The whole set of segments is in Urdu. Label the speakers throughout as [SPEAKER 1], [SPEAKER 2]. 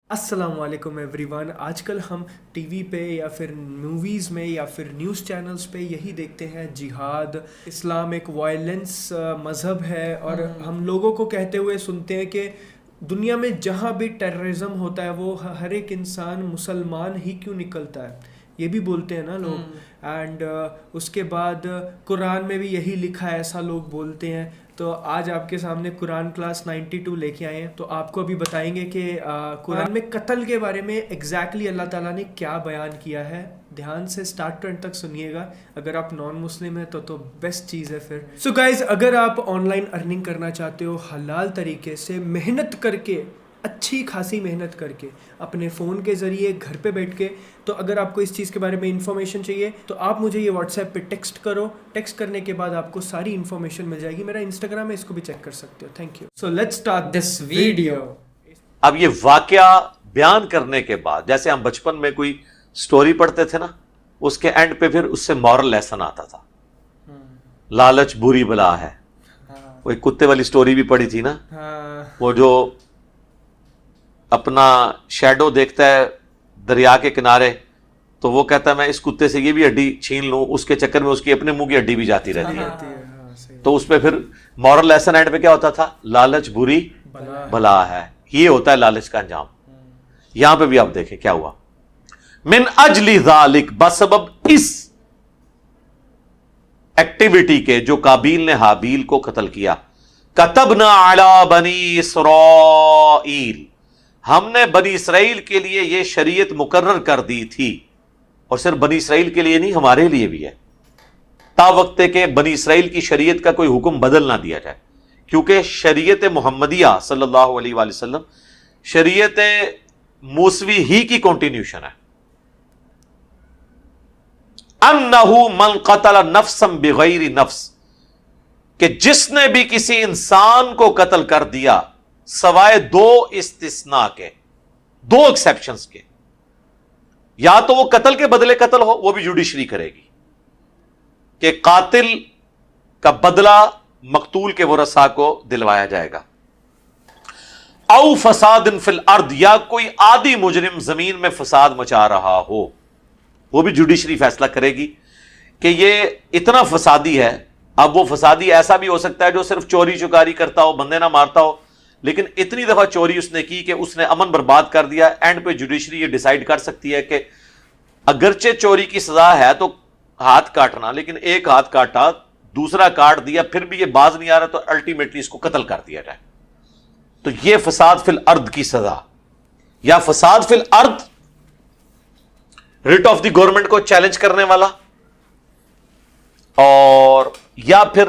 [SPEAKER 1] السلام علیکم ایوری ون. آج کل ہم ٹی وی پہ یا پھر موویز میں یا پھر نیوز چینلز پہ یہی دیکھتے ہیں جہاد. اسلام ایک وائلنس مذہب ہے اور ہم لوگوں کو کہتے ہوئے سنتے ہیں کہ دنیا میں جہاں بھی ٹیررزم ہوتا ہے وہ ہر ایک انسان مسلمان ہی کیوں نکلتا ہے, یہ بھی بولتے ہیں نا لوگ. اینڈ اس کے بعد قرآن میں بھی یہی لکھا ہے, ایسا لوگ بولتے ہیں. تو آج آپ کے سامنے قرآن کلاس 92 لے کے آئے ہیں, تو آپ کو ابھی بتائیں گے کہ قرآن میں قتل کے بارے میں ایگزیکٹلی اللہ تعالیٰ نے کیا بیان کیا ہے. دھیان سے اسٹارٹ ٹو اینڈ تک سنیے گا. اگر آپ نان مسلم ہیں تو بیسٹ چیز ہے پھر. سو گائز, اگر آپ آن لائن ارننگ کرنا چاہتے ہو حلال طریقے سے, محنت کر کے, اچھی خاصی محنت کر کے, اپنے فون کے ذریعے گھر پہ بیٹھ کے, تو اگر آپ کو اس چیز کے بارے میں انفارمیشن چاہیے تو آپ مجھے یہ واٹس ایپ پہ ٹیکسٹ کرو. ٹیکسٹ کرنے کے بعد آپ کو ساری انفارمیشن مل جائے گی. میرا انسٹاگرام ہے, اس کو بھی چیک کر سکتے ہو. Thank you. So let's start this video.
[SPEAKER 2] اب یہ واقعہ بیان کرنے کے بعد, جیسے ہم بچپن میں کوئی سٹوری پڑھتے تھے نا, اس کے اینڈ پہ پھر اس سے مورل لیسن آتا تھا. لالچ بری بلا ہے. وہ ایک کتے والی سٹوری بھی پڑھی تھی نا, وہ جو اپنا شیڈو دیکھتا ہے دریا کے کنارے تو وہ کہتا ہے میں اس کتے سے یہ بھی ہڈی چھین لوں, اس کے چکر میں اس کی اپنے منہ کی ہڈی بھی جاتی رہتی ہے. تو اس پہ پھر مورل لیسن اینڈ پہ کیا ہوتا تھا؟ لالچ بری بلا ہے. یہ ہوتا ہے لالچ کا انجام. یہاں پہ بھی آپ دیکھیں کیا ہوا. من اجل ذالک, بسبب اس ایکٹیویٹی کے جو قابیل نے حابیل کو قتل کیا, کتبنا علی بنی اسرائیل, ہم نے بنی اسرائیل کے لیے یہ شریعت مقرر کر دی تھی. اور صرف بنی اسرائیل کے لیے نہیں, ہمارے لیے بھی ہے, تا وقت کہ بنی اسرائیل کی شریعت کا کوئی حکم بدل نہ دیا جائے, کیونکہ شریعت محمدیہ صلی اللہ علیہ وآلہ وسلم شریعت موسوی ہی کی کنٹینیوشن ہے. انہ من قتل نفسا بغیر نفس, کہ جس نے بھی کسی انسان کو قتل کر دیا سوائے دو استثناء کے, دو ایکسیپشنز کے. یا تو وہ قتل کے بدلے قتل ہو, وہ بھی جوڈیشری کرے گی کہ قاتل کا بدلہ مقتول کے ورثاء کو دلوایا جائے گا. او فساد فی الارض, یا کوئی عادی مجرم زمین میں فساد مچا رہا ہو, وہ بھی جوڈیشری فیصلہ کرے گی کہ یہ اتنا فسادی ہے. اب وہ فسادی ایسا بھی ہو سکتا ہے جو صرف چوری چکاری کرتا ہو, بندے نہ مارتا ہو, لیکن اتنی دفعہ چوری اس نے کی کہ اس نے امن برباد کر دیا. اینڈ پہ جوڈیشری یہ ڈیسائیڈ کر سکتی ہے کہ اگرچہ چوری کی سزا ہے تو ہاتھ کاٹنا, لیکن ایک ہاتھ کاٹا دوسرا کاٹ دیا پھر بھی یہ باز نہیں آ رہا تو الٹیمیٹلی اس کو قتل کر دیا جائے. تو یہ فساد فی الارض کی سزا, یا فساد فی الارض ریٹ آف دی گورنمنٹ کو چیلنج کرنے والا, اور یا پھر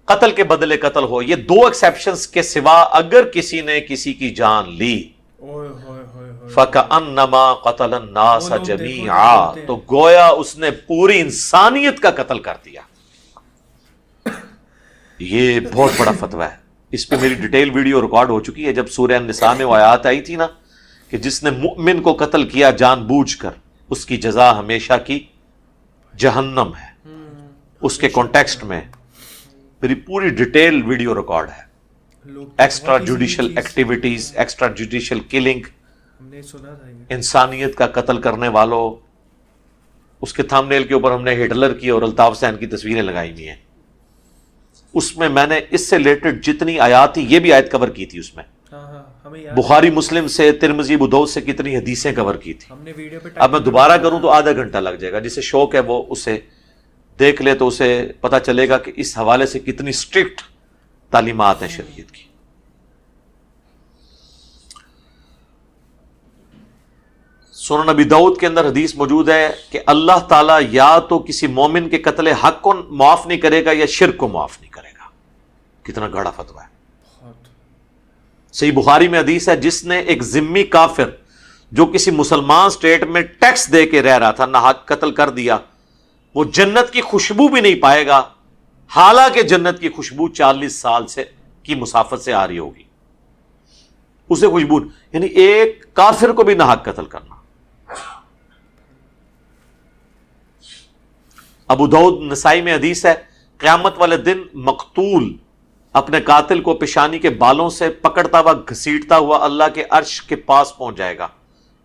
[SPEAKER 2] قتل کے بدلے قتل ہو. یہ دو ایکسیپشنز کے سوا اگر کسی نے کسی کی جان لی فَكَأَنَّمَا قَتَلَ النَّاسَ جَمِيعًا, تو گویا اس نے پوری انسانیت کا قتل کر دیا. یہ بہت بڑا فتویٰ ہے, اس پہ میری ڈیٹیل ویڈیو ریکارڈ ہو چکی ہے. جب سورہ النساء میں وہ آیات آئی تھی نا کہ جس نے مؤمن کو قتل کیا جان بوجھ کر, اس کی جزا ہمیشہ کی جہنم ہے, اس کے کانٹیکسٹ میں میری پوری ڈیٹیل ویڈیو ریکارڈ ہے. Extra judicial activities, extra judicial killing, انسانیت کا قتل کرنے والوں. اس کے تھمب نیل کے اوپر ہم نے ہٹلر کی اور الطاف حسین کی تصویریں لگائی ہوئی ہیں. اس میں نے اس سے ریلیٹڈ جتنی آیات تھی, یہ بھی آیت کور کی تھی اس میں. بخاری مسلم سے, ترمذی ابو داؤد سے کتنی حدیثیں کور کی تھی. اب میں دوبارہ کروں تو آدھا گھنٹہ لگ جائے گا. جسے شوق ہے وہ اسے دیکھ لے تو اسے پتا چلے گا کہ اس حوالے سے کتنی اسٹرکٹ تعلیمات ہیں شریعت کی. سنن نبی داؤد کے اندر حدیث موجود ہے کہ اللہ تعالیٰ یا تو کسی مومن کے قتل حق کو معاف نہیں کرے گا یا شرک کو معاف نہیں کرے گا. کتنا گاڑا فتویٰ ہے. صحیح بخاری میں حدیث ہے, جس نے ایک ذمی کافر جو کسی مسلمان سٹیٹ میں ٹیکس دے کے رہ رہا تھا ناحق قتل کر دیا, وہ جنت کی خوشبو بھی نہیں پائے گا, حالانکہ جنت کی خوشبو 40 سال سے کی مسافت سے آ رہی ہوگی. اسے خوشبو, یعنی ایک کافر کو بھی ناحق قتل کرنا. ابو داؤد نسائی میں حدیث ہے, قیامت والے دن مقتول اپنے قاتل کو پیشانی کے بالوں سے پکڑتا ہوا گھسیٹتا ہوا اللہ کے عرش کے پاس پہنچ جائے گا،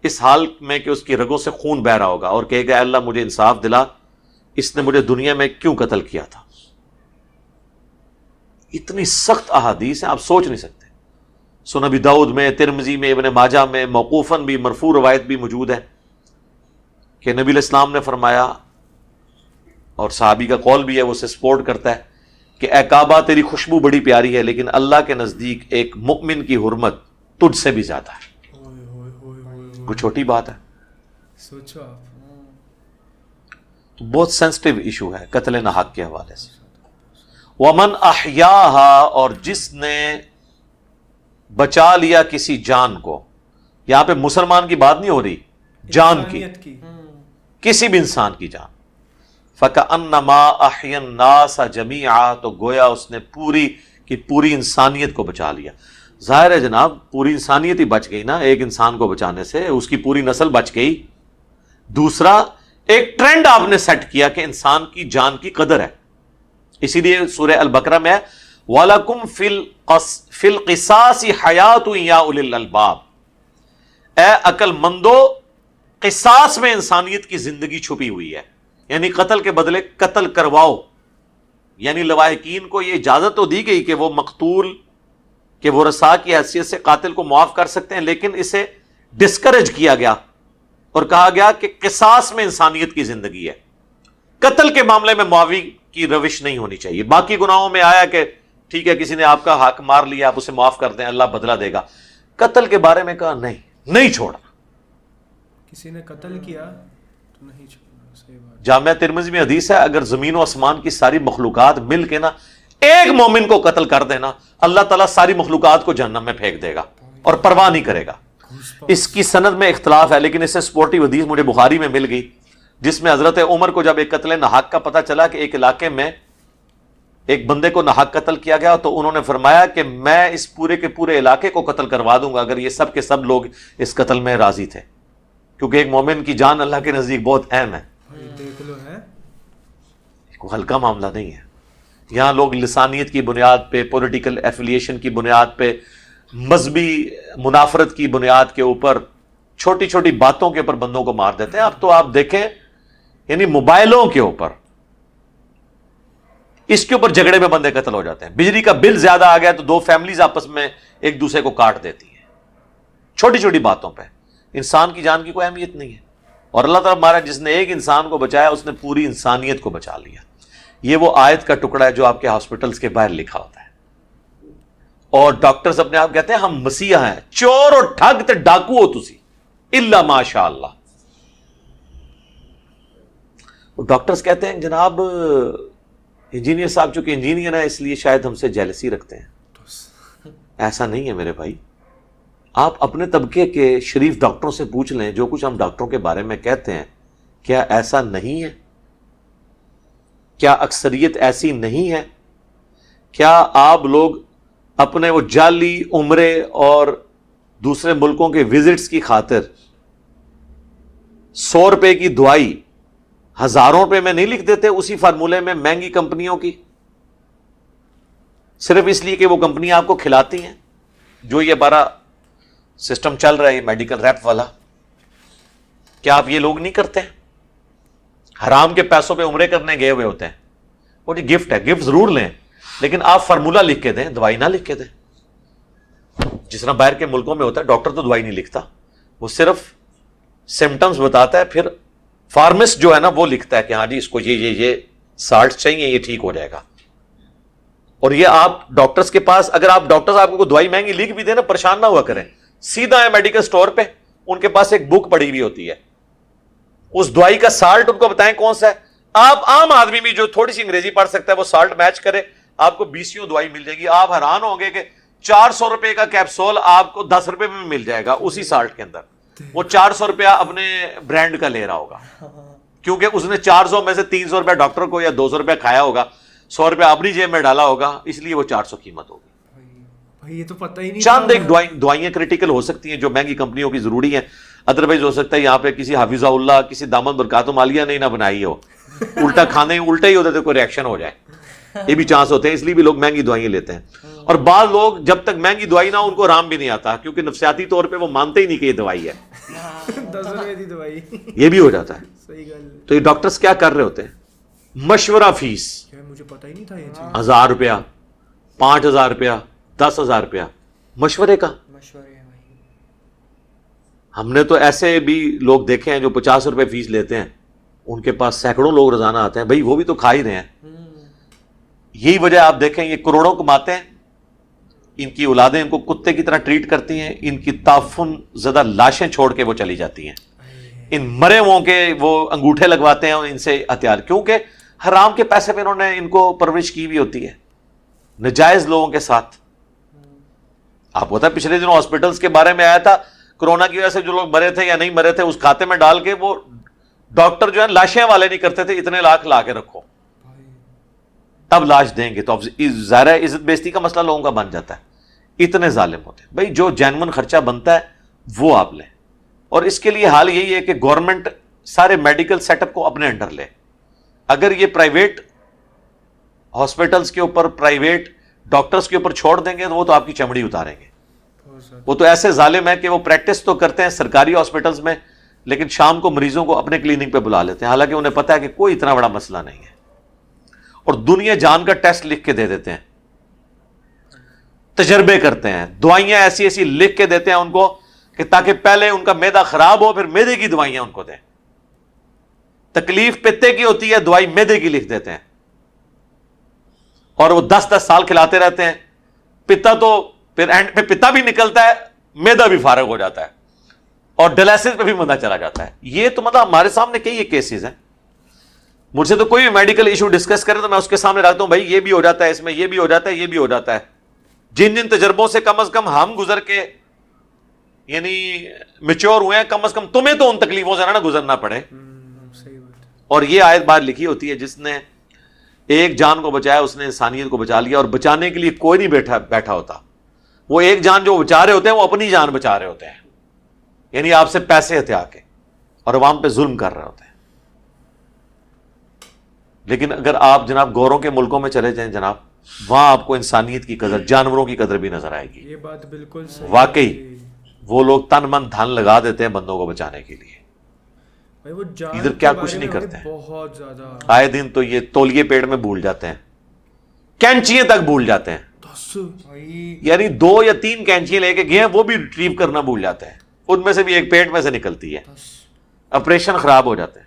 [SPEAKER 2] اس حال میں کہ اس کی رگوں سے خون بہ رہا ہوگا، اور کہے گا اے اللہ مجھے انصاف دلا، اس نے مجھے دنیا میں کیوں قتل کیا تھا۔ اتنی سخت احادیث ہیں آپ سوچ نہیں سکتے۔ سنن ابی داؤد میں، ترمذی میں، ابن ماجہ میں موقوفاً بھی مرفوع روایت بھی موجود ہے کہ نبی علیہ السلام نے فرمایا، اور صحابی کا قول بھی ہے، وہ اسے سپورٹ کرتا ہے، کہ اے کعبہ تیری خوشبو بڑی پیاری ہے، لیکن اللہ کے نزدیک ایک مؤمن کی حرمت تجھ سے بھی زیادہ ہے۔ کوئی چھوٹی بات ہے؟
[SPEAKER 1] سوچو آپ۔
[SPEAKER 2] تو بہت سینسٹیو ایشو ہے قتل ناحق کے حوالے سے۔ ومن احیاها، اور جس نے بچا لیا کسی جان کو، یہاں پہ مسلمان کی بات نہیں ہو رہی، جان کی،
[SPEAKER 1] انسانیت کی۔
[SPEAKER 2] کسی بھی انسان کی جان، فَكَأَنَّمَا أَحْيَا النَّاسَ جَمِيعًا، تو گویا اس نے پوری کی پوری انسانیت کو بچا لیا۔ ظاہر ہے جناب پوری انسانیت ہی بچ گئی نا ایک انسان کو بچانے سے، اس کی پوری نسل بچ گئی۔ دوسرا ایک ٹرینڈ آپ نے سیٹ کیا کہ انسان کی جان کی قدر ہے، اسی لیے سورہ البقرہ میں وَلَكُمْ فِي الْقِصَاصِ حَيَاةٌ يَا أُولِي الْأَلْبَابِ، اے عقل مندو قصاص میں انسانیت کی زندگی چھپی ہوئی ہے، یعنی قتل کے بدلے قتل کرواؤ۔ یعنی لواحقین کو یہ اجازت تو دی گئی کہ وہ مقتول کہ وہ رسا کی حیثیت سے قاتل کو معاف کر سکتے ہیں، لیکن اسے ڈسکریج کیا گیا اور کہا گیا کہ قصاص میں انسانیت کی زندگی ہے، قتل کے معاملے میں معافی کی روش نہیں ہونی چاہیے۔ باقی گناہوں میں آیا کہ ٹھیک ہے کسی نے آپ کا حق مار لیا، آپ اسے معاف کر دیں، اللہ بدلہ دے گا۔ قتل کے بارے میں کہا نہیں چھوڑنا۔
[SPEAKER 1] کسی نے قتل کیا تو نہیں چھوڑنا، صحیح بات۔
[SPEAKER 2] جامعہ ترمذی میں حدیث ہے، اگر زمین و آسمان کی ساری مخلوقات مل کے نا ایک مومن کو قتل کر دینا، اللہ تعالیٰ ساری مخلوقات کو جہنم میں پھینک دے گا اور پرواہ نہیں کرے گا۔ اس کی سند میں اختلاف ہے، لیکن اس سے سپورٹیو حدیث مجھے بخاری میں مل گئی، جس میں حضرت عمر کو جب ایک قتل ناحق کا پتہ چلا کہ ایک علاقے میں ایک بندے کو ناحق قتل کیا گیا، تو انہوں نے فرمایا کہ میں اس پورے کے پورے علاقے کو قتل کروا دوں گا اگر یہ سب کے سب لوگ اس قتل میں راضی تھے، کیونکہ ایک مومن کی جان اللہ کے نزدیک بہت اہم ہے،
[SPEAKER 1] دیکھ لو ہے،
[SPEAKER 2] کوئی ہلکا معاملہ نہیں ہے۔ یہاں لوگ لسانیت کی بنیاد پہ، پولیٹیکل ایفیلیشن کی بنیاد پہ، مذہبی منافرت کی بنیاد کے اوپر، چھوٹی چھوٹی باتوں کے اوپر بندوں کو مار دیتے ہیں۔ اب تو آپ دیکھیں یعنی موبائلوں کے اوپر، اس کے اوپر جھگڑے میں بندے قتل ہو جاتے ہیں۔ بجلی کا بل زیادہ آ گیا تو دو فیملیز آپس میں ایک دوسرے کو کاٹ دیتی ہیں، چھوٹی چھوٹی باتوں پہ۔ انسان کی جان کی کوئی اہمیت نہیں ہے، اور اللہ تعالیٰ ہمارا جس نے ایک انسان کو بچایا اس نے پوری انسانیت کو بچا لیا۔ یہ وہ آیت کا ٹکڑا ہے جو آپ کے ہاسپٹلز کے باہر لکھا ہوتا ہے، اور ڈاکٹرز اپنے آپ کہتے ہیں ہم مسیحا ہیں، چور اور ٹھگ تے ڈاکو ہو تسی الا ماشاء اللہ۔ ڈاکٹرز کہتے ہیں جناب انجینئر صاحب چونکہ انجینئر ہیں اس لیے شاید ہم سے جیلسی رکھتے ہیں۔ ایسا نہیں ہے میرے بھائی، آپ اپنے طبقے کے شریف ڈاکٹروں سے پوچھ لیں جو کچھ ہم ڈاکٹروں کے بارے میں کہتے ہیں، کیا ایسا نہیں ہے؟ کیا اکثریت ایسی نہیں ہے؟ کیا آپ لوگ اپنے وہ جعلی عمرے اور دوسرے ملکوں کے وزٹس کی خاطر 100 روپے کی دوائی ہزاروں روپے میں نہیں لکھ دیتے اسی فارمولے میں مہنگی کمپنیوں کی، صرف اس لیے کہ وہ کمپنیاں آپ کو کھلاتی ہیں؟ جو یہ ہمارا سسٹم چل رہا ہے میڈیکل ریپ والا، کیا آپ یہ لوگ نہیں کرتے ہیں؟ حرام کے پیسوں پہ عمرے کرنے گئے ہوئے ہوتے ہیں، وہ جی گفٹ ہے، گفٹ ضرور لیں لیکن آپ فارمولہ لکھ کے دیں، دوائی نہ لکھ کے دیں۔ جس طرح باہر کے ملکوں میں ہوتا ہے ڈاکٹر تو دوائی نہیں لکھتا، وہ صرف سمٹمز بتاتا ہے، پھر فارمسٹ جو ہے نا وہ لکھتا ہے کہ ہاں جی اس کو یہ سالٹ چاہیے، یہ ٹھیک ہو جائے گا۔ اور یہ آپ ڈاکٹرز کے پاس، اگر آپ ڈاکٹرز آپ کو دوائی مہنگی لکھ بھی دیں نا، پریشان نہ ہوا کریں، سیدھا ہے میڈیکل سٹور پہ، ان کے پاس ایک بک پڑی ہوئی ہوتی ہے، اس دوائی کا سالٹ ان کو بتائیں کون سا ہے، آپ عام آدمی بھی جو تھوڑی سی انگریزی پڑھ سکتا ہے وہ سالٹ میچ کرے، آپ کو 20 دوائی مل جائے گی۔ آپ حیران ہوں گے کہ 400 روپے کا کیپسول آپ کو 10 روپے میں مل جائے گا اسی سالٹ کے اندر۔ وہ 400 روپیہ اپنے برانڈ کا لے رہا ہوگا کیونکہ اس نے 400 میں سے 300 روپیہ ڈاکٹر کو یا 200 روپیہ کھایا ہوگا، 100 روپیہ اپنی جیب میں ڈالا ہوگا، اس لیے وہ 400 قیمت ہوگی۔
[SPEAKER 1] بھائی یہ تو پتہ ہی نہیں،
[SPEAKER 2] چند ایک دوائیاں کریٹیکل ہو سکتی ہیں جو مہنگی کمپنیوں کی ضروری ہیں، ادروائز ہو سکتا ہے یہاں پہ کسی حافظہ اللہ، کسی دامن برکاتہ مالیہ نے نہ بنائی ہو، الٹا کھانے الٹا ہی ہوتا تو کوئی ریئیکشن ہو جائے۔ یہ بھی چانس ہوتے ہیں، اس لیے بھی لوگ مہنگی دوائیں لیتے ہیں. اور بعض لوگ جب تک مہنگی دوائی نہ ہو ان کو آرام بھی نہیں آتا، کیونکہ نفسیاتی طور پہ وہ مانتے ہی نہیں کہ یہ دوائی ہے.
[SPEAKER 1] 10 روپے دی دوائی.
[SPEAKER 2] یہ بھی ہو جاتا ہے.
[SPEAKER 1] صحیح گل.
[SPEAKER 2] تو یہ ڈاکٹرز کیا کر رہے ہوتے ہیں؟ مشورہ فیس
[SPEAKER 1] مجھے پتہ ہی نہیں تھا یہ چیز.
[SPEAKER 2] 1000 روپیہ، 5000 روپیہ، 10,000 روپیہ مشورے کا.
[SPEAKER 1] مشورے ہیں بھائی.
[SPEAKER 2] ہم نے تو ایسے بھی لوگ دیکھے ہیں جو 50 روپے فیس لیتے ہیں، ان کے پاس سینکڑوں لوگ روزانہ آتے ہیں. بھائی وہ بھی تو کھا ہی رہے ہیں. یہی وجہ آپ دیکھیں یہ کروڑوں کماتے ہیں، ان کی اولادیں ان کو کتے کی طرح ٹریٹ کرتی ہیں، ان کی تعفن زدہ لاشیں چھوڑ کے وہ چلی جاتی ہیں. ان مرے ہوں کے وہ انگوٹھے لگواتے ہیں اور ان سے ہتھیار، کیونکہ حرام کے پیسے پہ انہوں نے ان کو پرورش کی بھی ہوتی ہے نجائز لوگوں کے ساتھ. آپ کو پتا ہے پچھلے دنوں ہاسپٹلس کے بارے میں آیا تھا، کرونا کی وجہ سے جو لوگ مرے تھے یا نہیں مرے تھے اس کھاتے میں ڈال کے وہ ڈاکٹر جو ہے لاشیں والے نہیں کرتے تھے، اتنے لاکھ لا کے رکھو تب لاش دیں گے. تو اب ظاہر ہے عزت بیزتی کا مسئلہ لوگوں کا بن جاتا ہے. اتنے ظالم ہوتے ہیں. بھائی جو جینون خرچہ بنتا ہے وہ آپ لیں، اور اس کے لیے حال یہی ہے کہ گورنمنٹ سارے میڈیکل سیٹ اپ کو اپنے انڈر لے. اگر یہ پرائیویٹ ہاسپٹلس کے اوپر، پرائیویٹ ڈاکٹرز کے اوپر چھوڑ دیں گے تو وہ تو آپ کی چمڑی اتاریں گے. وہ تو ایسے ظالم ہے کہ وہ پریکٹس تو کرتے ہیں سرکاری ہاسپٹلس میں، لیکن شام کو مریضوں کو اپنے کلینک پہ بلا لیتے ہیں، حالانکہ انہیں پتا ہے کہ کوئی اتنا بڑا مسئلہ نہیں ہے. اور دنیا جان کا ٹیسٹ لکھ کے دے دیتے ہیں، تجربے کرتے ہیں، دوائیاں ایسی ایسی لکھ کے دیتے ہیں ان کو کہ تاکہ پہلے ان کا معدہ خراب ہو پھر معدے کی دوائیاں ان کو دیں. تکلیف پتے کی ہوتی ہے، دوائی معدے کی لکھ دیتے ہیں، اور وہ 10 سال کھلاتے رہتے ہیں. پتا تو پھر اینڈ پہ پتا بھی نکلتا ہے، معدہ بھی فارغ ہو جاتا ہے، اور ڈائلسس پہ بھی بندہ چلا جاتا ہے. یہ تو مطلب ہمارے سامنے کئی کیسز ہیں. مجھ سے تو کوئی بھی میڈیکل ایشو ڈسکس کرے تو میں اس کے سامنے رکھتا ہوں، بھائی یہ بھی ہو جاتا ہے، اس میں یہ بھی ہو جاتا ہے، یہ بھی ہو جاتا ہے. جن جن تجربوں سے کم از کم ہم گزر کے یعنی میچور ہوئے ہیں، کم از کم تمہیں تو ان تکلیفوں سے نہ گزرنا پڑے. اور یہ آیت بار لکھی ہوتی ہے، جس نے ایک جان کو بچایا اس نے انسانیت کو بچا لیا. اور بچانے کے لیے کوئی نہیں بیٹھا ہوتا. وہ ایک جان جو بچا رہے ہوتے ہیں وہ اپنی جان بچا رہے ہوتے ہیں، یعنی آپ سے پیسے ہتھیا کے، اور عوام پہ ظلم کر رہے ہوتے ہیں. لیکن اگر آپ جناب گوروں کے ملکوں میں چلے جائیں جناب، وہاں آپ کو انسانیت کی قدر، جانوروں کی قدر بھی نظر آئے گی.
[SPEAKER 1] یہ بات بالکل صحیح.
[SPEAKER 2] واقعی وہ لوگ تن من دھن لگا دیتے ہیں بندوں کو بچانے کے لیے. ادھر کیا کچھ نہیں کرتے ہیں.
[SPEAKER 1] بہت زیادہ
[SPEAKER 2] آئے دن تو یہ تولیے پیٹ میں بھول جاتے ہیں، کینچیاں تک بھول جاتے ہیں. یعنی 2 یا 3 کینچیاں لے کے گئے ہیں، وہ بھی ریٹریو کرنا بھول جاتے ہیں. ان میں سے بھی ایک پیٹ میں سے نکلتی ہے. آپریشن خراب ہو جاتے ہیں.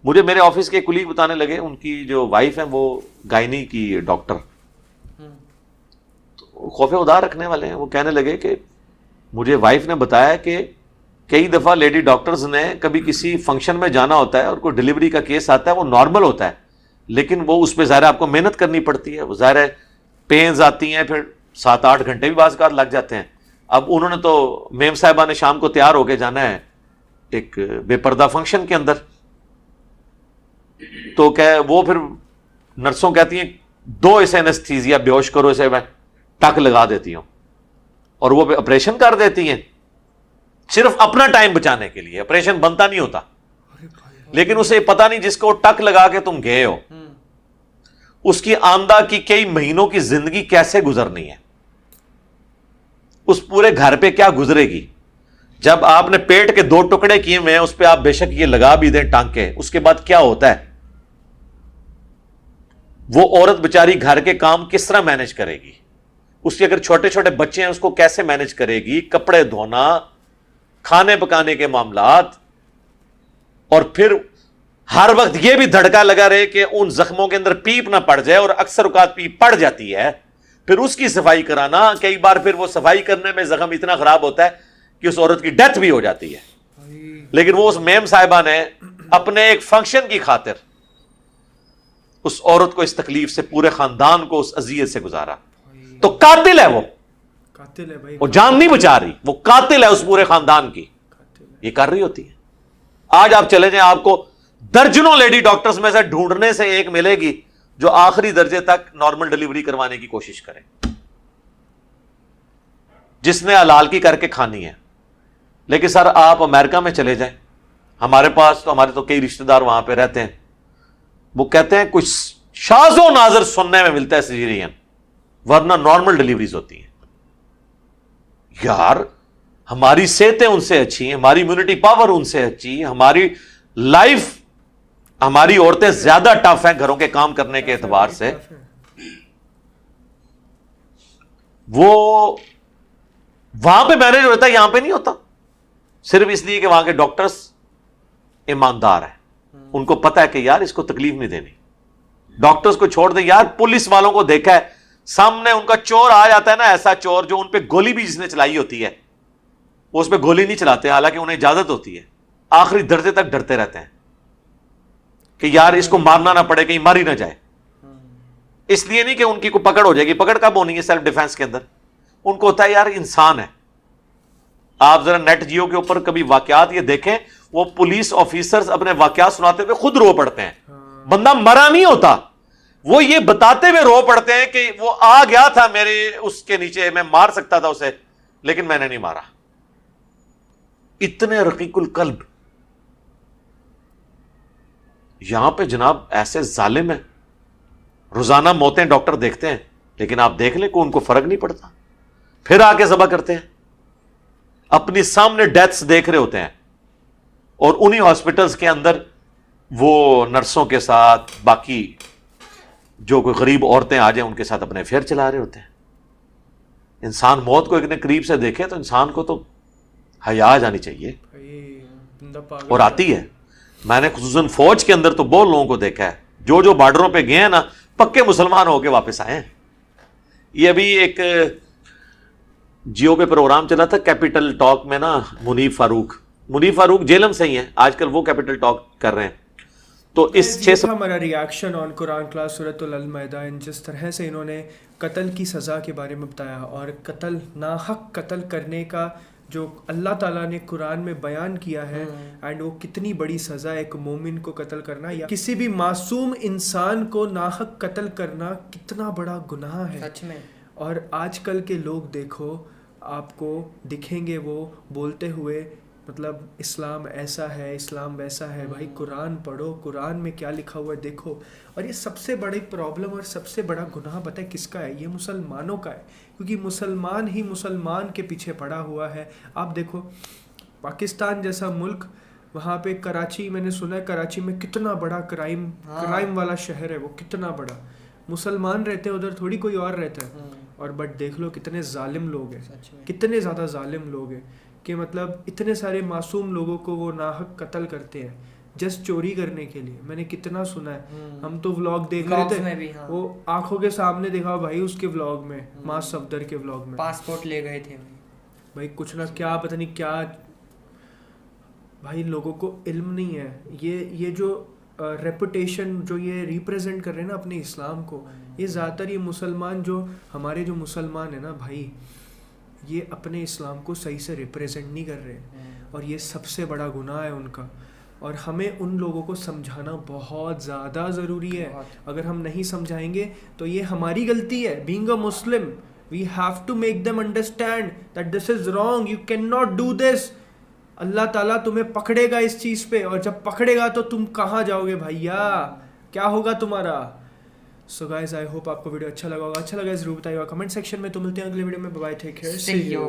[SPEAKER 2] مجھے میرے آفس کے کولیگ بتانے لگے، ان کی جو وائف ہیں وہ گائنی کی ڈاکٹر، خوف خدا رکھنے والے ہیں. وہ کہنے لگے کہ مجھے وائف نے بتایا کہ کئی دفعہ لیڈی ڈاکٹرز نے کبھی کسی فنکشن میں جانا ہوتا ہے اور کوئی ڈیلیوری کا کیس آتا ہے، وہ نارمل ہوتا ہے لیکن وہ اس پہ ظاہر آپ کو محنت کرنی پڑتی ہے. وہ ظاہر ہے پینز آتی ہیں، پھر 7-8 گھنٹے بھی بعض اوقات لگ جاتے ہیں. اب انہوں نے تو میم صاحبہ نے شام کو تیار ہو کے جانا ہے ایک بے پردہ فنکشن کے اندر، تو وہ پھر نرسوں کہتی ہیں 2 اسے انستھیزیا بے ہوش کرو، اسے میں ٹک لگا دیتی ہوں، اور وہ آپریشن کر دیتی ہیں صرف اپنا ٹائم بچانے کے لیے. آپریشن بنتا نہیں ہوتا، لیکن اسے پتا نہیں جس کو ٹک لگا کے تم گئے ہو اس کی آمدہ کی کئی مہینوں کی زندگی کیسے گزرنی ہے، اس پورے گھر پہ کیا گزرے گی. جب آپ نے پیٹ کے 2 ٹکڑے کیے ہوئے ہیں اس پہ آپ بے شک یہ لگا بھی دیں ٹانکے، اس کے بعد کیا ہوتا ہے. وہ عورت بیچاری گھر کے کام کس طرح مینج کرے گی، اس کے اگر چھوٹے چھوٹے بچے ہیں اس کو کیسے مینج کرے گی، کپڑے دھونا، کھانے پکانے کے معاملات، اور پھر ہر وقت یہ بھی دھڑکا لگا رہے کہ ان زخموں کے اندر پیپ نہ پڑ جائے، اور اکثر اوقات پیپ پڑ جاتی ہے، پھر اس کی صفائی کرانا. کئی بار پھر وہ صفائی کرنے میں زخم اتنا خراب ہوتا ہے کہ اس عورت کی ڈیتھ بھی ہو جاتی ہے. لیکن وہ اس میم صاحبہ نے اپنے ایک فنکشن کی خاطر اس عورت کو اس تکلیف سے، پورے خاندان کو اس اذیت سے گزارا. تو قاتل ہے وہ جان نہیں بچا رہی، وہ قاتل ہے اس پورے خاندان کی. یہ کر رہی ہوتی ہے. آج آپ چلے جائیں، آپ کو درجنوں لیڈی ڈاکٹرز میں سے ڈھونڈنے سے ایک ملے گی جو آخری درجے تک نارمل ڈیلیوری کروانے کی کوشش کرے، جس نے حلال کی کر کے کھانی ہے. لیکن سر آپ امریکہ میں چلے جائیں، ہمارے تو کئی رشتہ دار وہاں پہ رہتے ہیں، وہ کہتے ہیں کچھ شاذ و نادر سننے میں ملتا ہے سیزیرین، ورنہ نارمل ڈلیوریز ہوتی ہیں. یار ہماری صحتیں ان سے اچھی ہیں، ہماری امیونٹی پاور ان سے اچھی ہے، ہماری لائف، ہماری عورتیں زیادہ ٹف ہیں گھروں کے کام کرنے کے اعتبار سے. وہ وہاں پہ مینج ہوتا ہے، یہاں پہ نہیں ہوتا، صرف اس لیے کہ وہاں کے ڈاکٹرز ایماندار ہیں، ان کو پتا ہے کہ یار اس کو تکلیف نہیں دینی. ڈاکٹرز کو چھوڑ دیں یار. پولیس والوں کو دیکھا ہے، سامنے ان کا چور آ جاتا ہے نا، ایسا چور جو ان پہ گولی بھی جس نے چلائی ہوتی ہے وہ اس پہ گولی نہیں چلاتے، حالانکہ انہیں اجازت ہوتی ہے، آخری درجے تک ڈرتے رہتے ہیں کہ یار اس کو مارنا نہ پڑے، کہیں مار ہی نہ جائے. اس لیے نہیں کہ ان کی کوئی پکڑ ہو جائے گی، پکڑ کب ہونی ہے سیلف ڈیفenس کے اندر. ان کو ہوتا ہے یار انسان ہے. آپ ذرا نیٹ جیو کے اوپر کبھی واقعات یہ دیکھیں، وہ پولیس آفیسرز اپنے واقعات سناتے ہوئے خود رو پڑتے ہیں. بندہ مرا نہیں ہوتا، وہ یہ بتاتے ہوئے رو پڑتے ہیں کہ وہ آ گیا تھا میرے اس کے نیچے، میں مار سکتا تھا اسے لیکن میں نے نہیں مارا. اتنے رقیق القلب. یہاں پہ جناب ایسے ظالم ہیں، روزانہ موتیں ڈاکٹر دیکھتے ہیں، لیکن آپ دیکھ لیں کہ ان کو فرق نہیں پڑتا، پھر آ کے ذبح کرتے ہیں. اپنی سامنے ڈیتھس دیکھ رہے ہوتے ہیں اور انہی ہاسپٹلز کے اندر وہ نرسوں کے ساتھ، باقی جو کوئی غریب عورتیں آ جائیں ان کے ساتھ اپنے افیئر چلا رہے ہوتے ہیں. انسان موت کو اتنے قریب سے دیکھے تو انسان کو تو حیا آ جانی چاہیے، اور آتی ہے. میں نے خصوصاً فوج کے اندر تو بہت لوگوں کو دیکھا ہے جو بارڈروں پہ گئے ہیں نا، پکے مسلمان ہو کے واپس آئے ہیں. یہ ابھی ایک جیو پہ پروگرام چلا تھا کیپٹل ٹاک میں نا، منیب فاروق جیلم سے ہی ہیں آج کل، وہ کیپٹل ٹاک کر رہے ہیں. تو اس 6
[SPEAKER 1] ہمارا ریاکشن آن قرآن کلاس سورۃ المائدہ، جس طرح سے انہوں نے قتل کی سزا کے بارے میں بتایا، اور قتل، ناحق قتل کرنے کا جو اللہ تعالیٰ نے قرآن میں بیان کیا ہے، اینڈ وہ کتنی بڑی سزا ہے ایک مومن کو قتل کرنا، یا کسی بھی معصوم انسان کو ناحق قتل کرنا کتنا بڑا گناہ ہے سچ میں. اور آج کل کے لوگ دیکھو، آپ کو دکھیں گے وہ بولتے ہوئے، مطلب اسلام ایسا ہے، اسلام ویسا ہے. بھائی قرآن پڑھو، قرآن میں کیا لکھا ہوا ہے دیکھو. اور یہ سب سے بڑی پرابلم اور سب سے بڑا گناہ پتہ ہے کس کا ہے؟ یہ مسلمانوں کا ہے، کیونکہ مسلمان ہی مسلمان کے پیچھے پڑا ہوا ہے. آپ دیکھو پاکستان جیسا ملک، وہاں پہ کراچی، میں نے سنا ہے کراچی میں کتنا بڑا کرائم والا شہر ہے وہ، کتنا بڑا. مسلمان رہتے ہیں ادھر، تھوڑی کوئی اور رہتا ہے. اور بٹ دیکھ لو کتنے ظالم لوگ ہیں، کتنے زیادہ ظالم لوگ ہیں کہ مطلب اتنے سارے معصوم لوگوں کو وہ ناحق قتل کرتے ہیں جسٹ چوری کرنے کے لیے. میں نے کتنا سنا ہے، ہم تو ولاگ دیکھ رہے تھے، وہ آنکھوں کے سامنے دیکھا بھائی اس کے ولاگ میں، ماں صفدر کے ولاگ میں
[SPEAKER 3] پاسپورٹ لے گئے تھے
[SPEAKER 1] بھائی، کچھ نہ کیا پتہ نہیں کیا. بھائی لوگوں کو علم نہیں ہے. یہ جو ریپوٹیشن جو یہ ریپریزنٹ کر رہے ہیں نا اپنے اسلام کو، یہ زیادہ تر یہ مسلمان، جو ہمارے جو مسلمان ہیں نا بھائی، یہ اپنے اسلام کو صحیح سے ریپریزنٹ نہیں کر رہے، اور یہ سب سے بڑا گناہ ہے ان کا. اور ہمیں ان لوگوں کو سمجھانا بہت زیادہ ضروری ہے. اگر ہم نہیں سمجھائیں گے تو یہ ہماری غلطی ہے. Being a Muslim we have to make them understand that this is wrong, you can not do this. اللہ تعالیٰ تمہیں پکڑے گا اس چیز پہ، اور جب پکڑے گا تو تم کہاں جاؤ گے بھیا، کیا ہوگا تمہارا. سو گائز آئی ہوپ آپ کو ویڈیو اچھا لگا ہوگا. اچھا لگا ضرور بتائیے گا کمنٹ سیکشن میں. تو ملتے ہیں اگلے ویڈیو میں. Bye, take care, see you.